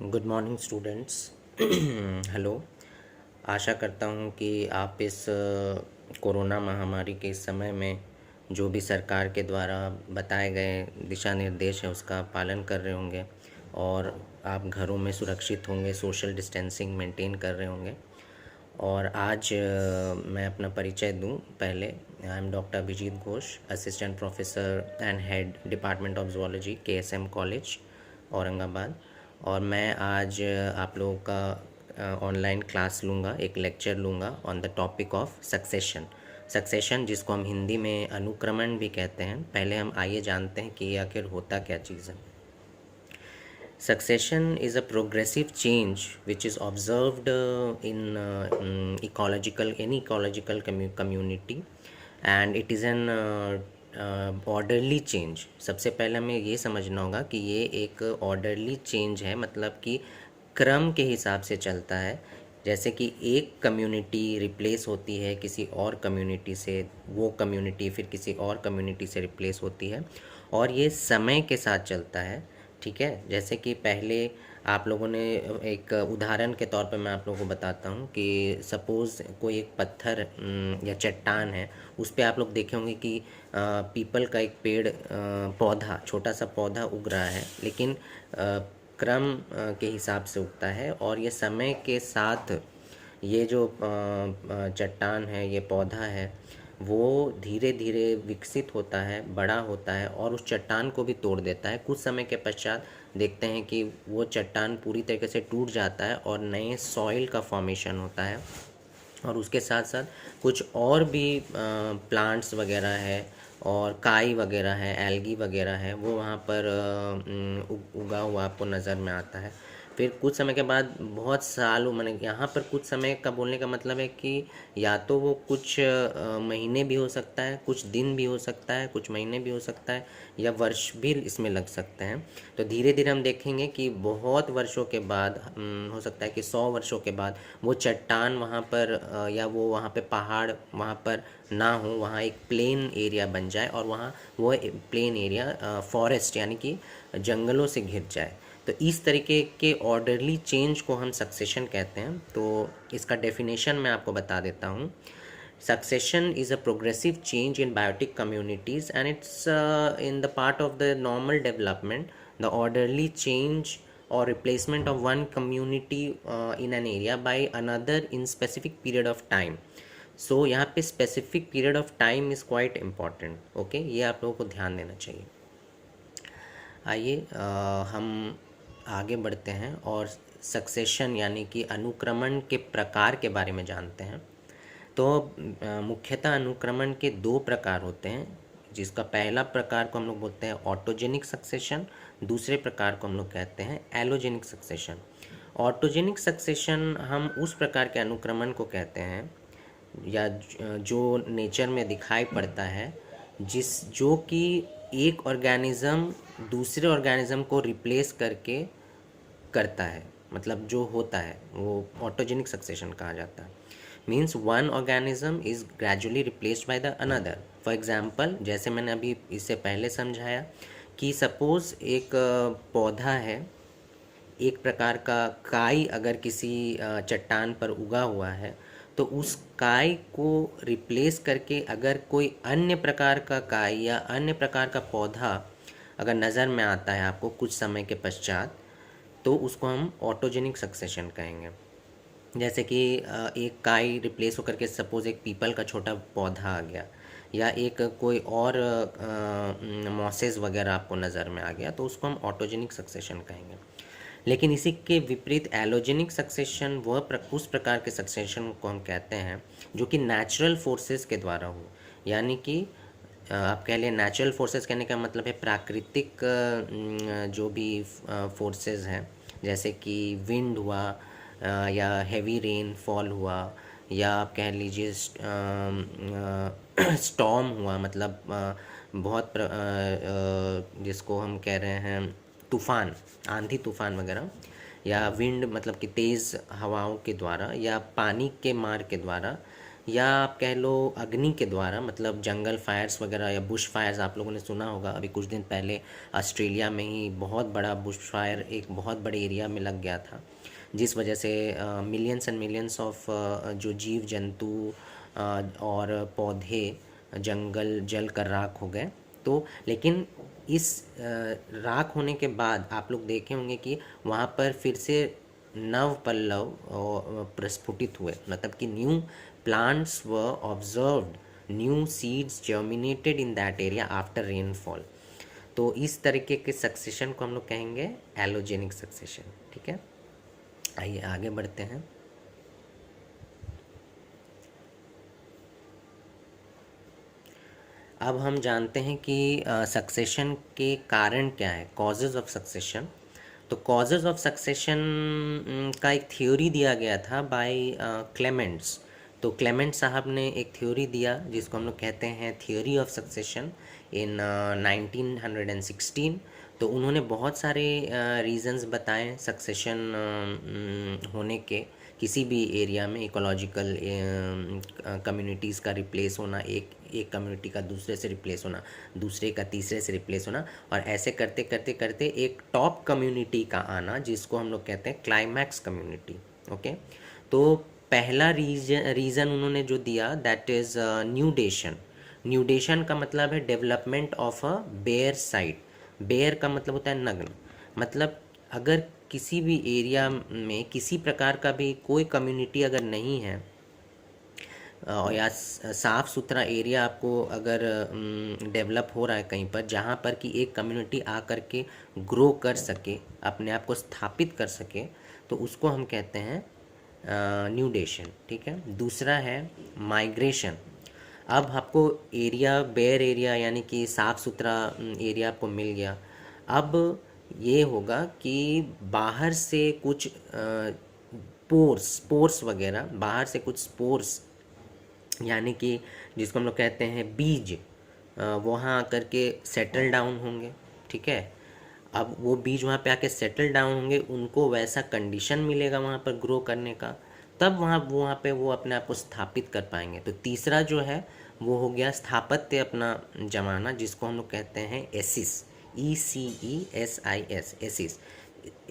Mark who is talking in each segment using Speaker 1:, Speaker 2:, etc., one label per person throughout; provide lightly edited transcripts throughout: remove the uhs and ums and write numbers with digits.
Speaker 1: Good morning students. Hello. आशा करता हूँ कि आप इस कोरोना महामारी के इस समय में जो भी सरकार के द्वारा बताए गए दिशा निर्देश है उसका पालन कर रहे होंगे और आप घरों में सुरक्षित होंगे, सोशल डिस्टेंसिंग मेंटेन कर रहे होंगे। और आज मैं अपना परिचय दूं। पहले I am doctor Abhijit Ghosh, assistant professor and head department of zoology, KSM college, Aurangabad. और मैं आज आप लोगों का ऑनलाइन क्लास लूँगा, एक लेक्चर लूँगा on the topic of succession. Succession जिसको हम हिंदी में अनुक्रमण भी कहते हैं। पहले हम आइए जानते हैं कि ये आखिर होता क्या चीज़ है। Succession is a progressive change which is observed in any ecological community, and it is an orderly change. सबसे पहले हमें ये समझना होगा कि ये एक orderly change है, मतलब कि क्रम के हिसाब से चलता है। जैसे कि एक कम्युनिटी रिप्लेस होती है किसी और कम्युनिटी से, वो कम्युनिटी फिर किसी और कम्युनिटी से रिप्लेस होती है, और ये समय के साथ चलता है। ठीक है। जैसे कि पहले आप लोगों ने एक उदाहरण के तौर पे मैं आप लोगों को बताता हूँ कि सपोज़ कोई एक पत्थर या चट्टान है, उस पे आप लोग देखे होंगे कि पीपल का एक पेड़, पौधा, छोटा सा पौधा उग रहा है, लेकिन क्रम के हिसाब से उगता है, और ये समय के साथ ये जो चट्टान है, ये पौधा है, वो धीरे धीरे विकसित होता है, बड़ा होता है और उस चट्टान को भी तोड़ देता है। कुछ समय के पश्चात देखते हैं कि वो चट्टान पूरी तरीके से टूट जाता है और नए सॉइल का फॉर्मेशन होता है, और उसके साथ साथ कुछ और भी प्लांट्स वगैरह है और काई वगैरह है, एल्गी वगैरह है, वो वहाँ पर उगा हुआ आपको नज़र में आता है। फिर कुछ समय के बाद, बहुत सालों, मैंने यहाँ पर कुछ समय का बोलने का मतलब है कि या तो वो कुछ महीने भी हो सकता है, कुछ दिन भी हो सकता है, कुछ महीने भी हो सकता है, या वर्ष भी इसमें लग सकते हैं। तो धीरे धीरे हम देखेंगे कि बहुत वर्षों के बाद, हो सकता है कि 100 वर्षों के बाद वो चट्टान वहाँ पर या वो वहाँ पे पहाड़ वहाँ पर ना हो, वहाँ एक प्लेन एरिया बन जाए, और वहाँ वो प्लेन एरिया फॉरेस्ट यानी कि जंगलों से घिर जाए। तो इस तरीके के ऑर्डरली चेंज को हम सक्सेशन कहते हैं। तो इसका डेफिनेशन मैं आपको बता देता हूँ। Succession is a progressive change in biotic communities, and it's in the part of the normal development, the orderly change or replacement of one community in an area by another in specific period of time. So यहाँ पे specific period of time is quite important. Okay, ये आप लोगों को ध्यान देना चाहिए। आइए हम आगे बढ़ते हैं और सक्सेशन यानी कि अनुक्रमण के प्रकार के बारे में जानते हैं। तो मुख्यतः अनुक्रमण के 2 प्रकार होते हैं, जिसका पहला प्रकार को हम लोग बोलते हैं ऑटोजेनिक सक्सेशन, दूसरे प्रकार को हम लोग कहते हैं एलोजेनिक सक्सेशन। ऑटोजेनिक सक्सेशन हम उस प्रकार के अनुक्रमण को कहते हैं, या जो नेचर में दिखाई पड़ता है, जो कि एक ऑर्गेनिज्म दूसरे ऑर्गेनिज्म को रिप्लेस करके करता है, मतलब जो होता है वो ऑटोजेनिक सक्सेशन कहा जाता है। Means one organism is gradually replaced by the another. For example, जैसे मैंने अभी इससे पहले समझाया कि सपोज एक पौधा है, एक प्रकार का काई अगर किसी चट्टान पर उगा हुआ है, तो उस काई को रिप्लेस करके अगर कोई अन्य प्रकार का काई या अन्य प्रकार का पौधा अगर नज़र में आता है आपको कुछ समय के पश्चात, तो उसको हम ऑटोजेनिक सक्सेशन कहेंगे। जैसे कि एक काई रिप्लेस होकर के सपोज़ एक पीपल का छोटा पौधा आ गया, या एक कोई और मॉसेस वगैरह आपको नज़र में आ गया, तो उसको हम ऑटोजेनिक सक्सेशन कहेंगे। लेकिन इसी के विपरीत एलोजेनिक सक्सेशन उस प्रकार के सक्सेशन को हम कहते हैं जो कि नेचुरल फोर्सेस के द्वारा हो। यानी कि आप कह लें, नेचुरल फोर्सेस कहने का मतलब है प्राकृतिक जो भी फोर्सेस हैं, जैसे कि विंड हुआ, या हैवी रेन फॉल हुआ, या आप कह लीजिए स्टॉर्म हुआ, मतलब बहुत जिसको हम कह रहे हैं तूफ़ान, आंधी तूफ़ान वगैरह, या विंड मतलब कि तेज़ हवाओं के द्वारा, या पानी के मार के द्वारा, या आप कह लो अग्नि के द्वारा, मतलब जंगल फायर्स वगैरह या बुश फायर्स आप लोगों ने सुना होगा। अभी कुछ दिन पहले ऑस्ट्रेलिया में ही बहुत बड़ा बुश फायर एक बहुत बड़े एरिया में लग गया था, जिस वजह से मिलियंस एंड मिलियंस ऑफ जो जीव जंतु और पौधे जंगल जल कर राख हो गए। तो लेकिन इस राख होने के बाद आप लोग देखे होंगे कि वहाँ पर फिर से नव पल्लव प्रस्फुटित हुए, मतलब कि न्यू प्लांट्स व observed, new seeds germinated in that area after rainfall. तो इस तरीके के सक्सेशन को हम लोग कहेंगे एलोजेनिक सक्सेशन। ठीक है, आइए आगे बढ़ते हैं। अब हम जानते हैं कि सक्सेशन के कारण क्या है, कॉजेज ऑफ सक्सेशन। तो कॉजेज ऑफ सक्सेशन का एक थ्योरी दिया गया था बाय क्लेमेंट्स। तो क्लेमेंट साहब ने एक थ्योरी दिया जिसको हम लोग कहते हैं थ्योरी ऑफ सक्सेशन इन 1916। तो उन्होंने बहुत सारे रीजंस बताए सक्सेशन होने के, किसी भी एरिया में इकोलॉजिकल कम्युनिटीज़ का रिप्लेस होना, एक कम्युनिटी का दूसरे से रिप्लेस होना, दूसरे का तीसरे से रिप्लेस होना, और ऐसे करते करते करते एक टॉप कम्युनिटी का आना जिसको हम लोग कहते हैं क्लाइमैक्स कम्युनिटी। ओके, तो पहला रीज़न उन्होंने जो दिया दैट इज़ न्यूडेशन। न्यूडेशन का मतलब है development of a bare site. Bare का मतलब होता है नग्न। मतलब अगर किसी भी एरिया में किसी प्रकार का भी कोई कम्युनिटी अगर नहीं है, या साफ़ सुथरा एरिया आपको अगर डेवलप हो रहा है कहीं पर, जहाँ पर कि एक कम्युनिटी आ कर के ग्रो कर सके, अपने आप को स्थापित कर सके, तो उसको हम कहते हैं न्यूडेशन। ठीक है, दूसरा है माइग्रेशन। अब आपको एरिया, बेयर एरिया यानी कि साफ़ सुथरा एरिया आपको मिल गया। अब ये होगा कि बाहर से कुछ स्पोर्स वगैरह, बाहर से कुछ स्पोर्स यानी कि जिसको हम लोग कहते हैं बीज, वहाँ आकर के सेटल डाउन होंगे। ठीक है, अब वो बीज वहाँ पे आके सेटल डाउन होंगे, उनको वैसा कंडीशन मिलेगा वहाँ पर ग्रो करने का, तब वहाँ पे वो अपने आप को स्थापित कर पाएंगे। तो तीसरा जो है वो हो गया स्थापत्य अपना जमाना, जिसको हम लोग कहते हैं ecesis, ECESIS, ecesis.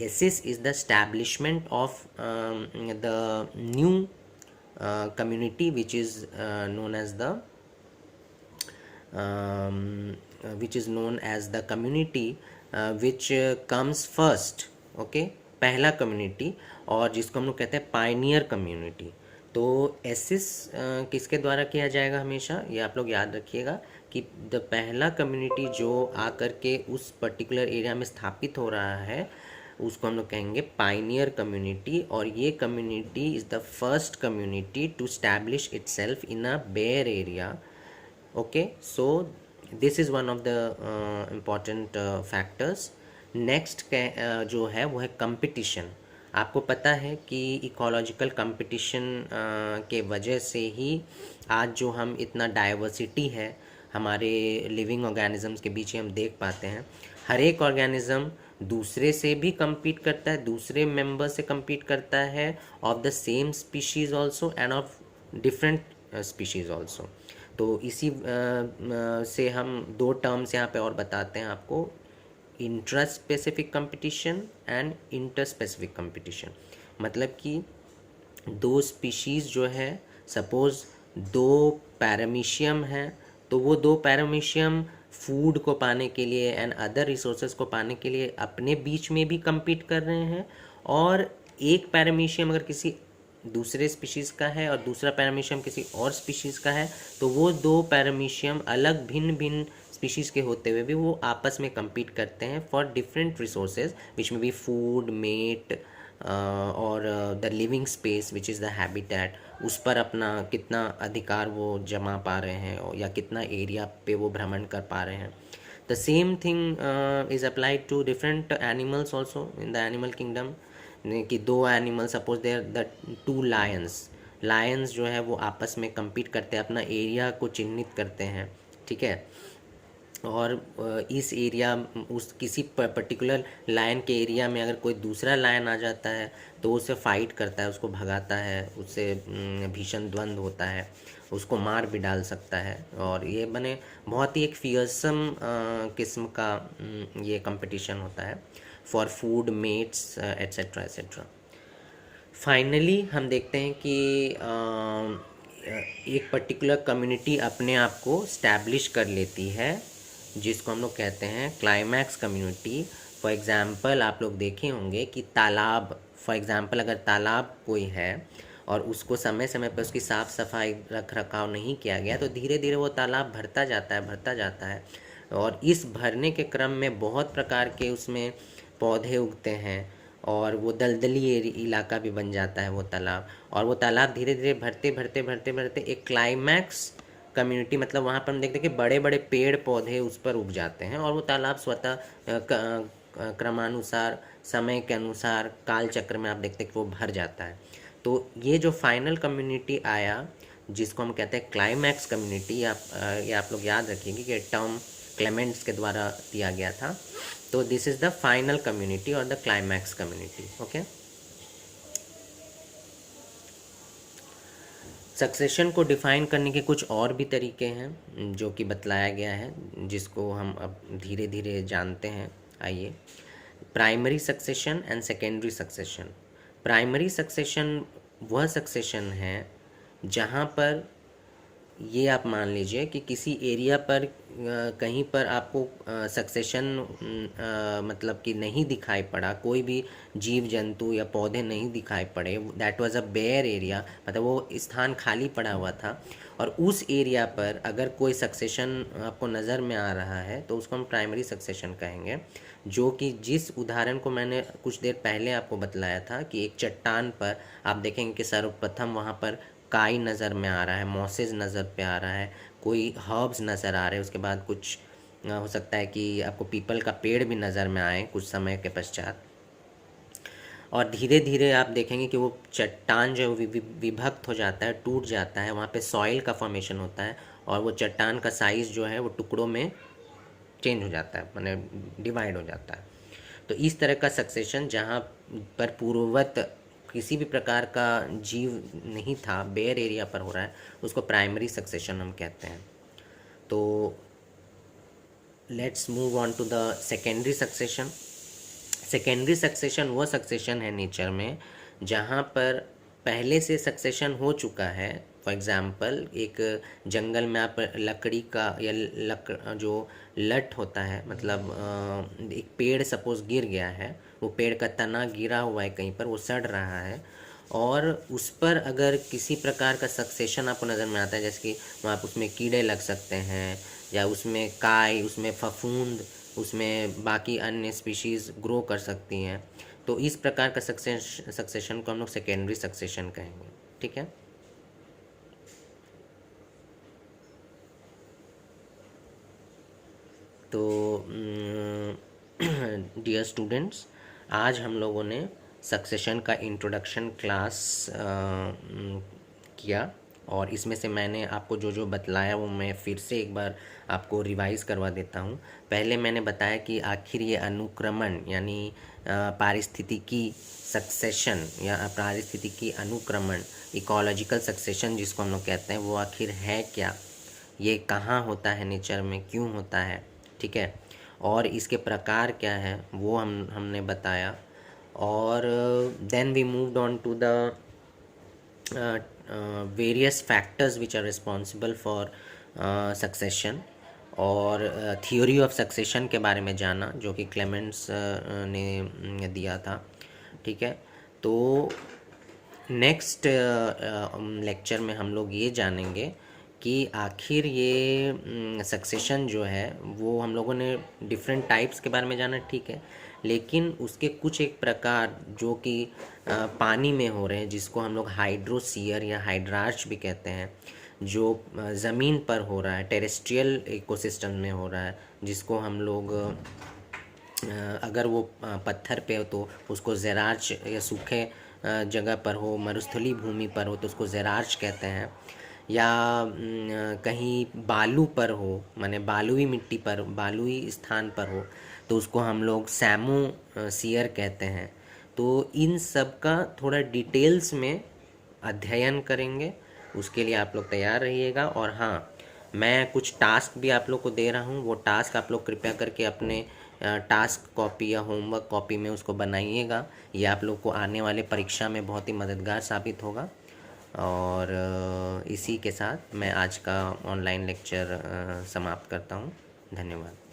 Speaker 1: Ecesis is the establishment of the new community which is known as the which is known as the community which comes first। Okay, पहला कम्युनिटी, और जिसको हम लोग कहते हैं पायनियर कम्युनिटी। तो एसिस किसके द्वारा किया जाएगा हमेशा, ये आप लोग याद रखिएगा कि द पहला कम्युनिटी जो आकर के उस पर्टिकुलर एरिया में स्थापित हो रहा है उसको हम लोग कहेंगे पाइनियर कम्युनिटी, और ये community is the first community to establish itself in a bare area. Okay, so this is one of the important factors. Next जो है वो है कंपटीशन। आपको पता है कि इकोलॉजिकल कंपटीशन के वजह से ही आज जो हम इतना डाइवर्सिटी है हमारे लिविंग ऑर्गेनिजम्स के बीच हम देख पाते हैं। हर एक ऑर्गेनिज्म दूसरे से भी compete करता है, दूसरे मेंबर से compete करता है, of the same species also end of different species also. तो इसी से हम दो टर्म्स यहाँ पे और बताते हैं आपको, intra specific competition and inter specific competition. मतलब कि दो स्पीशीज़ जो है, सपोज़ दो पैरामीशियम हैं, तो वो दो पैरामीशियम फूड को पाने के लिए एंड अदर रिसोर्सेज को पाने के लिए अपने बीच में भी compete कर रहे हैं, और एक पैरामीशियम अगर किसी दूसरे स्पीशीज़ का है और दूसरा पैरामीशियम किसी और स्पीशीज़ का है, तो वो दो पैरामीशियम अलग भिन्न भिन्न स्पीशीज़ के होते हुए भी वो आपस में compete करते हैं फॉर डिफरेंट रिसोर्सेज विच में बी फूड, मेट और the living space which is the habitat. उस पर अपना कितना अधिकार वो जमा पा रहे हैं या कितना एरिया पे वो भ्रमण कर पा रहे हैं। The same thing is applied to different animals also in the animal kingdom. कि दो animal, suppose there the two lions जो है वो आपस में compete करते हैं, अपना एरिया को चिन्हित करते हैं। ठीक है, और इस एरिया उस किसी पर्टिकुलर लायन के एरिया में अगर कोई दूसरा लायन आ जाता है तो उससे फाइट करता है, उसको भगाता है, उससे भीषण द्वंद्व होता है, उसको मार भी डाल सकता है। और ये बने बहुत ही एक फियर्सम किस्म का ये कंपटीशन होता है for food, mates, etcetera etcetera. Finally हम देखते हैं कि एक पर्टिकुलर कम्युनिटी अपने आप को स्टैब्लिश कर लेती है, जिसको हम लोग कहते हैं क्लाइमैक्स कम्युनिटी। फॉर एग्ज़ाम्पल आप लोग देखे होंगे कि तालाब, फॉर एग्ज़ाम्पल अगर तालाब कोई है और उसको समय समय पर उसकी साफ़ सफाई रख रखाव नहीं किया गया तो धीरे धीरे वो तालाब भरता जाता है, भरता जाता है। और इस भरने के क्रम में बहुत प्रकार के उसमें पौधे उगते हैं और वो दलदली इलाका भी बन जाता है वो तालाब। और वो तालाब धीरे धीरे भरते भरते भरते भरते एक क्लाइमैक्स कम्युनिटी, मतलब वहाँ पर हम देखते हैं कि बड़े बड़े पेड़ पौधे उस पर उग जाते हैं और वो तालाब स्वतः क्रमानुसार, समय के अनुसार, काल चक्र में आप देखते हैं कि वो भर जाता है। तो ये जो फाइनल कम्युनिटी आया जिसको हम कहते हैं क्लाइमैक्स कम्युनिटी, ये आप लोग याद रखिएगा कि टर्म क्लेमेंट्स के द्वारा दिया गया था। तो this is the final community और the climax community. Okay, succession को डिफ़ाइन करने के कुछ और भी तरीके हैं जो कि बतलाया गया है, जिसको हम अब धीरे धीरे जानते हैं। आइए, primary succession and secondary succession. Primary succession वह सक्सेशन है जहाँ पर ये आप मान लीजिए कि किसी एरिया पर कहीं पर आपको सक्सेशन मतलब कि नहीं दिखाई पड़ा, कोई भी जीव जंतु या पौधे नहीं दिखाई पड़े, that was a bare area, मतलब वो स्थान खाली पड़ा हुआ था। और उस एरिया पर अगर कोई सक्सेशन आपको नज़र में आ रहा है तो उसको हम प्राइमरी सक्सेशन कहेंगे। जो कि जिस उदाहरण को मैंने कुछ देर पहले आपको बतलाया था कि एक चट्टान पर आप देखेंगे कि सर्वप्रथम वहाँ पर काई नज़र में आ रहा है, मॉसेज नज़र पे आ रहा है, कोई हर्ब्स नज़र आ रहे हैं, उसके बाद कुछ हो सकता है कि आपको पीपल का पेड़ भी नज़र में आए कुछ समय के पश्चात। और धीरे धीरे आप देखेंगे कि वो चट्टान जो है विभक्त हो जाता है, टूट जाता है, वहाँ पे सॉइल का फॉर्मेशन होता है और वो चट्टान का साइज़ जो है वो टुकड़ों में चेंज हो जाता है, माने डिवाइड हो जाता है। तो इस तरह का सक्सेशन जहाँ पर पूर्ववत किसी भी प्रकार का जीव नहीं था, बेयर एरिया पर हो रहा है, उसको प्राइमरी सक्सेशन हम कहते हैं। तो let's move on to the secondary succession. Secondary succession वह सक्सेशन है नेचर में जहाँ पर पहले से सक्सेशन हो चुका है। फॉर एग्ज़ाम्पल एक जंगल में आप लकड़ी का या जो लट होता है, मतलब एक पेड़ सपोज़ गिर गया है, वो पेड़ का तना गिरा हुआ है कहीं पर, वो सड़ रहा है और उस पर अगर किसी प्रकार का सक्सेशन आपको नज़र में आता है, जैसे कि वहाँ पर उसमें कीड़े लग सकते हैं या उसमें काई, उसमें फफूंद, उसमें बाकी अन्य स्पीशीज़ ग्रो कर सकती हैं, तो इस प्रकार का सक्सेशन को हम लोग सेकेंडरी सक्सेशन कहेंगे। ठीक है, तो डियर स्टूडेंट्स, आज हम लोगों ने सक्सेशन का इंट्रोडक्शन क्लास किया और इसमें से मैंने आपको जो जो बतलाया वो मैं फिर से एक बार आपको रिवाइज़ करवा देता हूँ। पहले मैंने बताया कि आखिर ये अनुक्रमण यानी पारिस्थितिकी सक्सेशन या पारिस्थितिकी अनुक्रमण, इकोलॉजिकल सक्सेशन जिसको हम लोग कहते हैं, वो आखिर है क्या, ये कहाँ होता है नेचर में, क्यों होता है, ठीक है, और इसके प्रकार क्या है वो हमने बताया। और then we moved on to the various factors which are responsible for succession और थियोरी ऑफ सक्सेशन के बारे में जाना जो कि क्लेमेंट्स ने दिया था। ठीक है, तो नेक्स्ट लेक्चर में हम लोग ये जानेंगे कि आखिर ये सक्सेशन जो है वो हम लोगों ने डिफरेंट टाइप्स के बारे में जाना, ठीक है, लेकिन उसके कुछ एक प्रकार जो कि पानी में हो रहे हैं, जिसको हम लोग हाइड्रोसीयर या हाइड्रार्च भी कहते हैं, जो ज़मीन पर हो रहा है, टेरेस्ट्रियल इकोसिस्टम में हो रहा है, जिसको हम लोग अगर वो पत्थर पे हो तो उसको ज़ेरार्च, या सूखे जगह पर हो, मरुस्थलीय भूमि पर हो तो उसको ज़ेरार्च कहते हैं, या कहीं बालू पर हो, माने बालुई मिट्टी पर, बालुई स्थान पर हो, तो उसको हम लोग सैमो सियर कहते हैं। तो इन सब का थोड़ा डिटेल्स में अध्ययन करेंगे, उसके लिए आप लोग तैयार रहिएगा। और हाँ, मैं कुछ टास्क भी आप लोग को दे रहा हूँ, वो टास्क आप लोग कृपया करके अपने टास्क कॉपी या होमवर्क कॉपी में उसको बनाइएगा। ये आप लोग को आने वाले परीक्षा में बहुत ही मददगार साबित होगा। और इसी के साथ मैं आज का ऑनलाइन लेक्चर समाप्त करता हूँ। धन्यवाद।